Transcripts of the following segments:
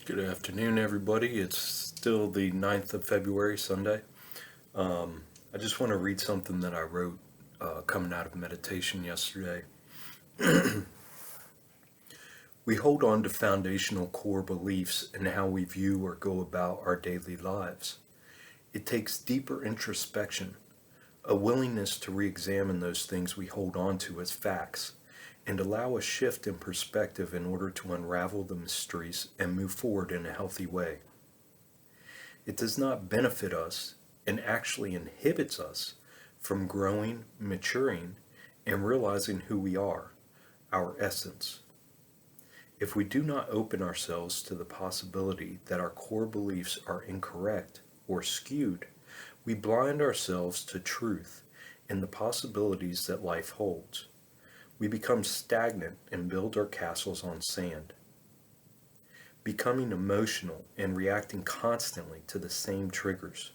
Good afternoon, everybody. It's still the 9th of February, Sunday. I just want to read something that I wrote coming out of meditation yesterday. We hold on to foundational core beliefs in how we view or go about our daily lives. It takes deeper introspection, a willingness to re examine those things we hold on to as facts, and allow a shift in perspective in order to unravel the mysteries and move forward in a healthy way. It does not benefit us and actually inhibits us from growing, maturing, and realizing who we are, our essence. If we do not open ourselves to the possibility that our core beliefs are incorrect or skewed, we blind ourselves to truth and the possibilities that life holds. We become stagnant and build our castles on sand, becoming emotional and reacting constantly to the same triggers,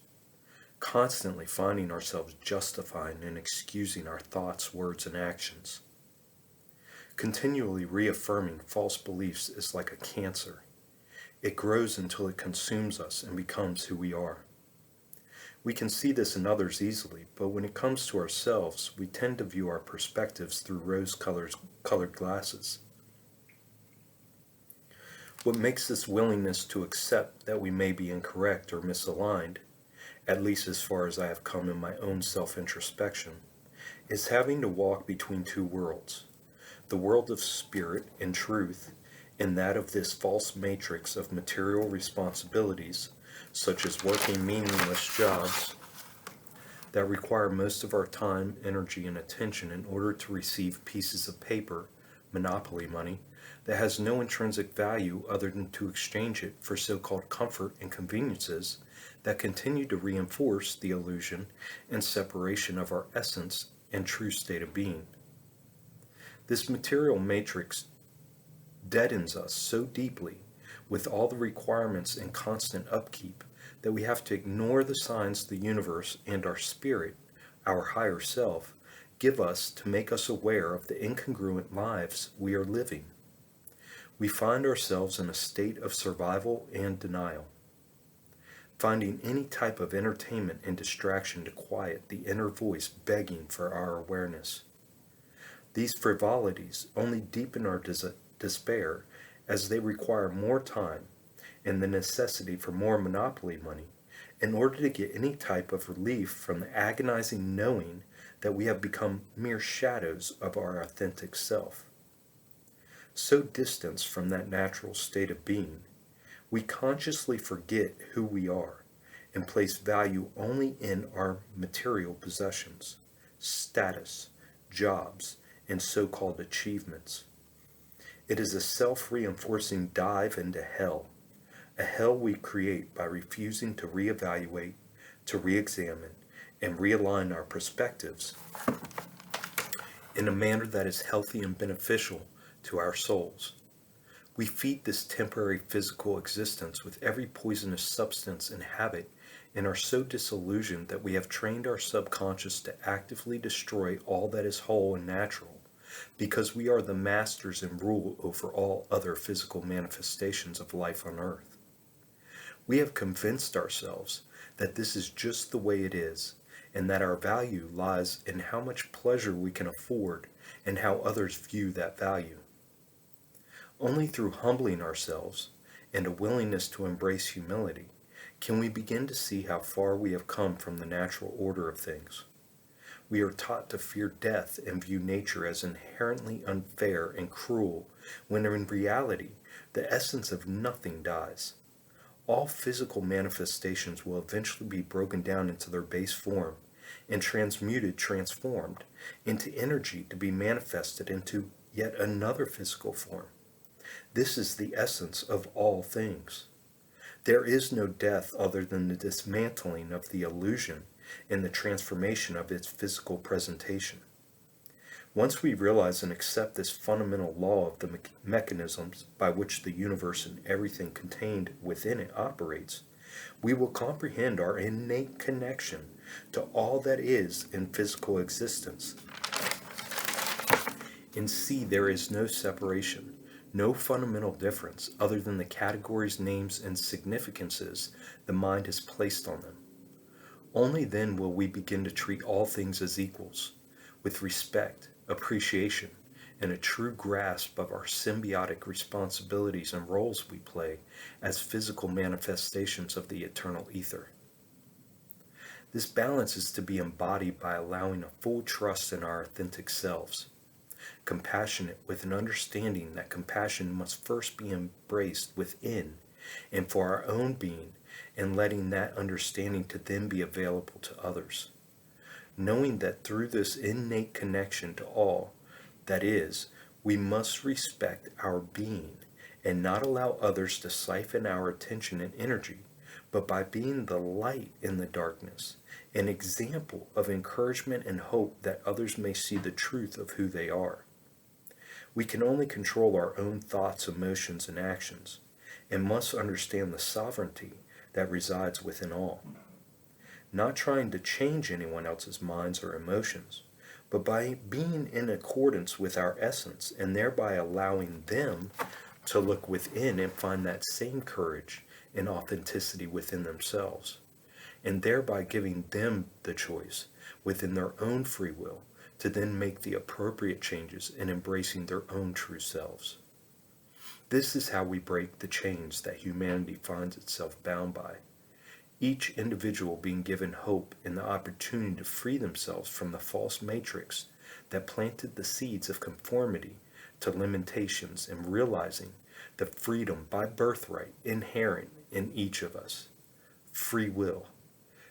constantly finding ourselves justifying and excusing our thoughts, words, and actions. Continually reaffirming false beliefs is like a cancer. It grows until it consumes us and becomes who we are. We can see this in others easily, but when it comes to ourselves, we tend to view our perspectives through rose-colored glasses. What makes this willingness to accept that we may be incorrect or misaligned, at least as far as I have come in my own self-introspection, is having to walk between two worlds, the world of spirit and truth, and that of this false matrix of material responsibilities, such as working meaningless jobs that require most of our time, energy, and attention in order to receive pieces of paper, monopoly money, that has no intrinsic value other than to exchange it for so-called comfort and conveniences that continue to reinforce the illusion and separation of our essence and true state of being. This material matrix deadens us so deeply with all the requirements and constant upkeep that we have to ignore the signs the universe and our spirit, our higher self, give us to make us aware of the incongruent lives we are living. We find ourselves in a state of survival and denial, finding any type of entertainment and distraction to quiet the inner voice begging for our awareness. These frivolities only deepen our despair as they require more time and the necessity for more monopoly money in order to get any type of relief from the agonizing knowing that we have become mere shadows of our authentic self. So distanced from that natural state of being, we consciously forget who we are and place value only in our material possessions, status, jobs, and so-called achievements. It is a self-reinforcing dive into hell, a hell we create by refusing to reevaluate, to re-examine, and realign our perspectives in a manner that is healthy and beneficial to our souls. We feed this temporary physical existence with every poisonous substance and habit and are so disillusioned that we have trained our subconscious to actively destroy all that is whole and natural because we are the masters and rule over all other physical manifestations of life on earth. We have convinced ourselves that this is just the way it is, and that our value lies in how much pleasure we can afford and how others view that value. Only through humbling ourselves and a willingness to embrace humility can we begin to see how far we have come from the natural order of things. We are taught to fear death and view nature as inherently unfair and cruel, when in reality, the essence of nothing dies. All physical manifestations will eventually be broken down into their base form and transformed into energy to be manifested into yet another physical form. This is the essence of all things. There is no death other than the dismantling of the illusion and the transformation of its physical presentation. Once we realize and accept this fundamental law of the mechanisms by which the universe and everything contained within it operates, we will comprehend our innate connection to all that is in physical existence and see there is no separation, No fundamental difference other than the categories, names, and significances the mind has placed on them. Only then will we begin to treat all things as equals, with respect, appreciation, and a true grasp of our symbiotic responsibilities and roles we play as physical manifestations of the eternal ether. This balance is to be embodied by allowing a full trust in our authentic selves, compassionate with an understanding that compassion must first be embraced within and for our own being, and letting that understanding to then be available to others. Knowing that through this innate connection to all, that is, we must respect our being and not allow others to siphon our attention and energy, but by being the light in the darkness, an example of encouragement and hope that others may see the truth of who they are. We can only control our own thoughts, emotions, and actions, and must understand the sovereignty that resides within all. Not trying to change anyone else's minds or emotions, but by being in accordance with our essence and thereby allowing them to look within and find that same courage and authenticity within themselves, and thereby giving them the choice within their own free will to then make the appropriate changes in embracing their own true selves. This is how we break the chains that humanity finds itself bound by, each individual being given hope and the opportunity to free themselves from the false matrix that planted the seeds of conformity to limitations, and realizing the freedom by birthright inherent in each of us. Free will.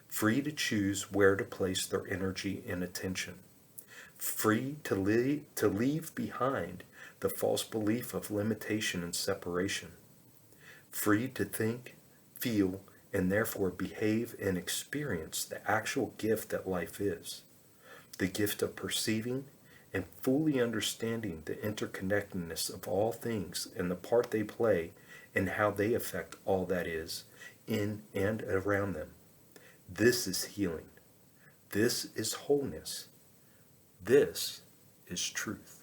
Free to choose where to place their energy and attention. Free to leave behind the false belief of limitation and separation. Free to think, feel, and therefore behave and experience the actual gift that life is. The gift of perceiving and fully understanding the interconnectedness of all things and the part they play and how they affect all that is in and around them. This is healing. This is wholeness. This is truth.